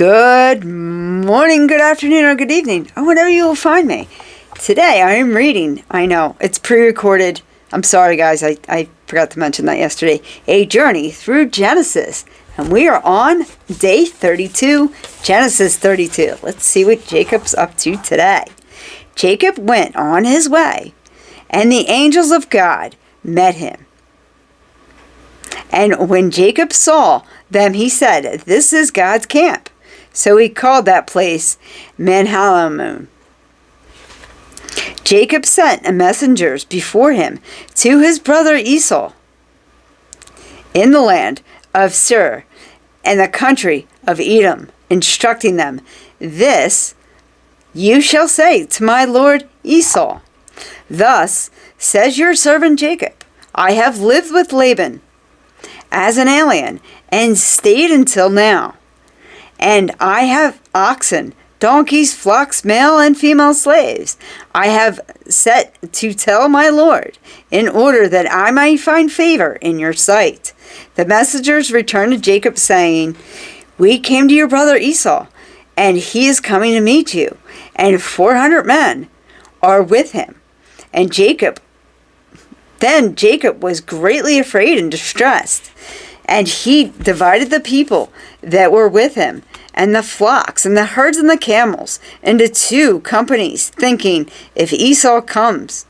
Good morning, good afternoon, or good evening, or whenever you will find me. Today I am reading, I know, it's pre-recorded. I'm sorry guys, I forgot to mention that yesterday. A Journey Through Genesis. And we are on day 32, Genesis 32. Let's see what Jacob's up to today. Jacob went on his way, and the angels of God met him. And when Jacob saw them, he said, "This is God's camp." So he called that place Mahanaim. Jacob sent messengers before him to his brother Esau in the land of Seir and the country of Edom, instructing them, "This you shall say to my lord Esau, thus says your servant Jacob, I have lived with Laban as an alien and stayed until now. And I have oxen, donkeys, flocks, male and female slaves. I have set to tell my lord, in order that I might find favor in your sight." The messengers returned to Jacob, saying, "We came to your brother Esau, and he is coming to meet you, and 400 men are with him." And Then Jacob was greatly afraid and distressed, and he divided the people that were with him, and the flocks, and the herds, and the camels, into 2 companies, thinking, if Esau comes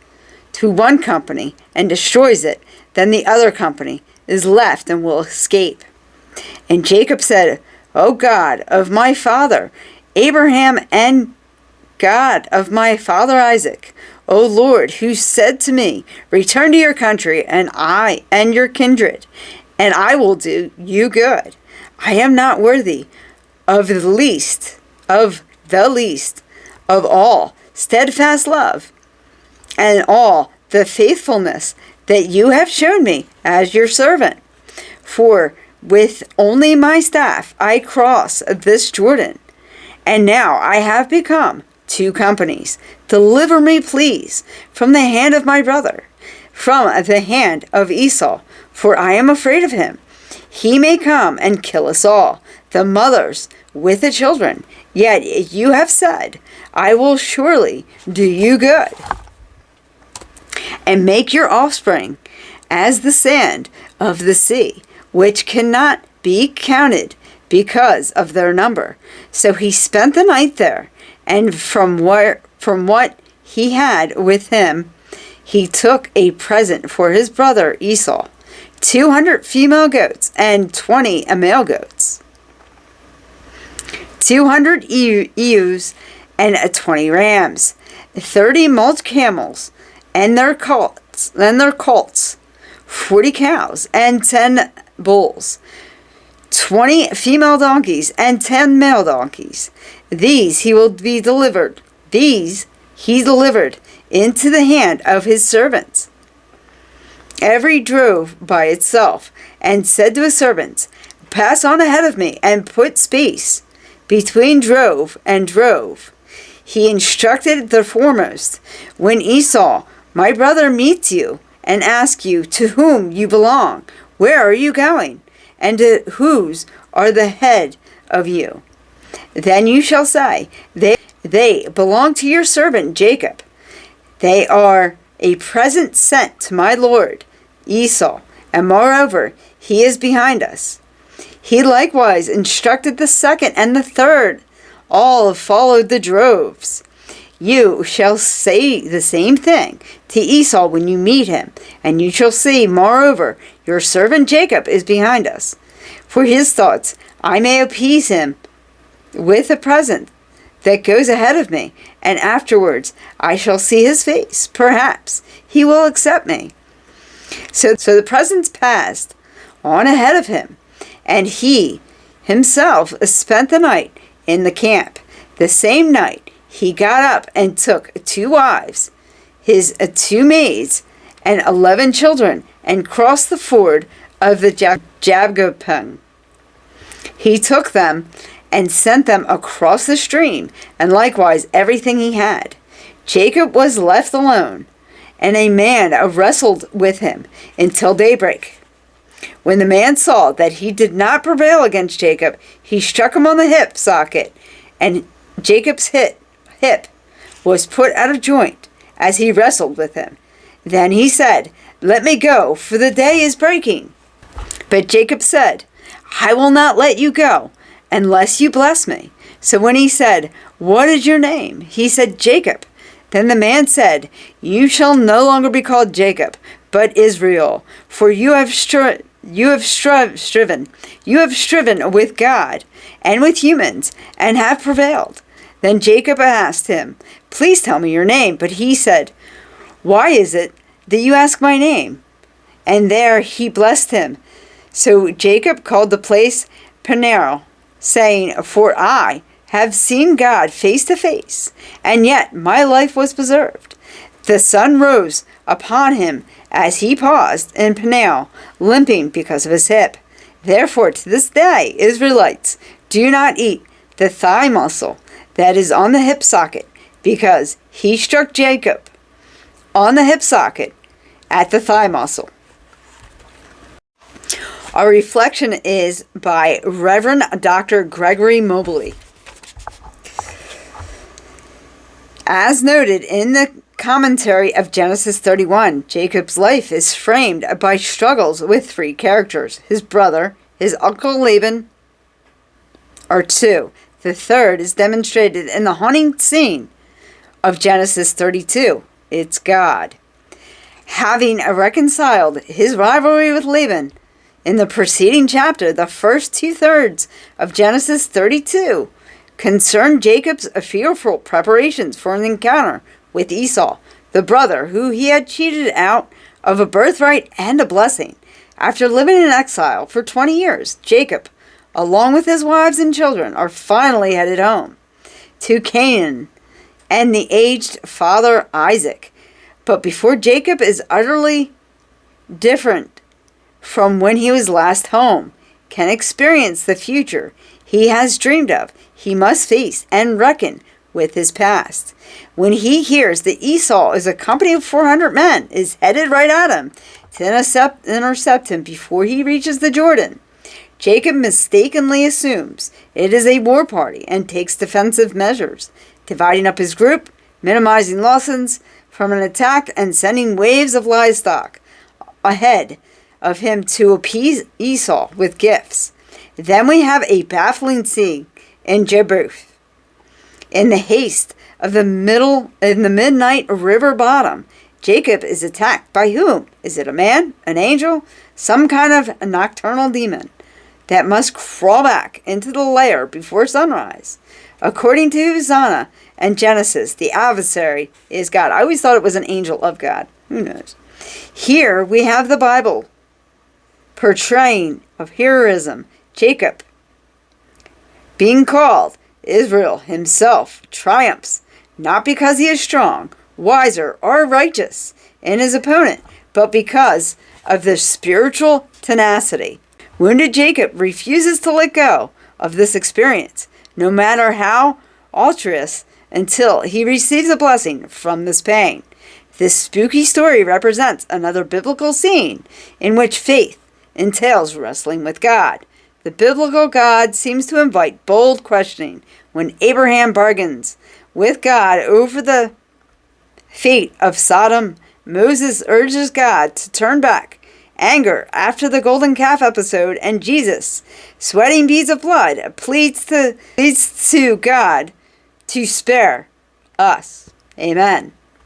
to one company and destroys it, then the other company is left and will escape. And Jacob said, "O God of my father Abraham, and God of my father Isaac, O Lord, who said to me, return to your country and your kindred, and I will do you good. I am not worthy of the least of all steadfast love and all the faithfulness that you have shown me as your servant. For with only my staff I cross this Jordan, and now I have become 2 companies. Deliver me, please, from the hand of my brother, from the hand of Esau, for I am afraid of him. He may come and kill us all, the mothers with the children. Yet you have said, I will surely do you good, and make your offspring as the sand of the sea, which cannot be counted because of their number." So he spent the night there, and from what he had with him, he took a present for his brother Esau, 200 female goats and 20 male goats, 200 ewes and 20 rams, 30 mulch camels and their colts, 40 cows and 10 bulls, 20 female donkeys and 10 male donkeys. These he delivered into the hand of his servants. Every drove by itself, and said to his servants, "Pass on ahead of me, and put space between drove and drove." He instructed the foremost, "When Esau, my brother, meets you, and asks you to whom you belong, where are you going, and to whose are the head of you? Then you shall say, they belong to your servant Jacob. They are a present sent to my lord Esau, and moreover, he is behind us." He likewise instructed the second and the third. All followed the droves. "You shall say the same thing to Esau when you meet him, and you shall see, moreover, your servant Jacob is behind us. For his thoughts, I may appease him with a present that goes ahead of me, and afterwards I shall see his face. Perhaps he will accept me." So the presents passed on ahead of him, and he himself spent the night in the camp. The same night he got up and took 2 wives, his 2 maids, and 11 children, and crossed the ford of the Jabgapung. He took them and sent them across the stream, and likewise everything he had. Jacob was left alone, and a man wrestled with him until daybreak. When the man saw that he did not prevail against Jacob, he struck him on the hip socket, and Jacob's hip was put out of joint as he wrestled with him. Then he said, "Let me go, for the day is breaking." But Jacob said, "I will not let you go unless you bless me." So when he said, "What is your name?" he said, "Jacob." Then the man said, "You shall no longer be called Jacob, but Israel, for you have striven with God and with humans, and have prevailed." Then Jacob asked him, "Please tell me your name." But he said, "Why is it that you ask my name?" And there he blessed him. So Jacob called the place Peniel, saying, "For I have seen God face to face, and yet my life was preserved." The sun rose upon him as he paused in Peniel, limping because of his hip. Therefore, to this day, Israelites do not eat the thigh muscle that is on the hip socket, because he struck Jacob on the hip socket at the thigh muscle. Our reflection is by Reverend Dr. Gregory Mobley. As noted in the commentary of Genesis 31, Jacob's life is framed by struggles with three characters. His brother, his uncle Laban, are two. The third is demonstrated in the haunting scene of Genesis 32. It's God. Having reconciled his rivalry with Laban in the preceding chapter, the first 2/3 of Genesis 32 concerned Jacob's fearful preparations for an encounter with Esau, the brother who he had cheated out of a birthright and a blessing. After living in exile for 20 years, Jacob, along with his wives and children, are finally headed home to Canaan and the aged father Isaac. But before Jacob is utterly different from when he was last home, can experience the future he has dreamed of, he must face and reckon with his past. When he hears that Esau is a company of 400 men, is headed right at him to intercept him before he reaches the Jordan, Jacob mistakenly assumes it is a war party and takes defensive measures, dividing up his group, minimizing losses from an attack, and sending waves of livestock ahead of him to appease Esau with gifts. Then we have a baffling scene in Jabbok. In the haste of the midnight river bottom, Jacob is attacked by whom? Is it a man, an angel, some kind of a nocturnal demon that must crawl back into the lair before sunrise? According to Hosanna and Genesis, the adversary is God. I always thought it was an angel of God. Who knows? Here we have the Bible portraying of heroism. Jacob, being called Israel himself, triumphs, not because he is strong, wiser, or righteous in his opponent, but because of the spiritual tenacity. Wounded Jacob refuses to let go of this experience, no matter how ultrous, until he receives a blessing from this pain. This spooky story represents another biblical scene in which faith entails wrestling with God. The biblical God seems to invite bold questioning when Abraham bargains with God over the fate of Sodom. Moses urges God to turn back anger after the golden calf episode, and Jesus, sweating beads of blood, pleads to God to spare us. Amen.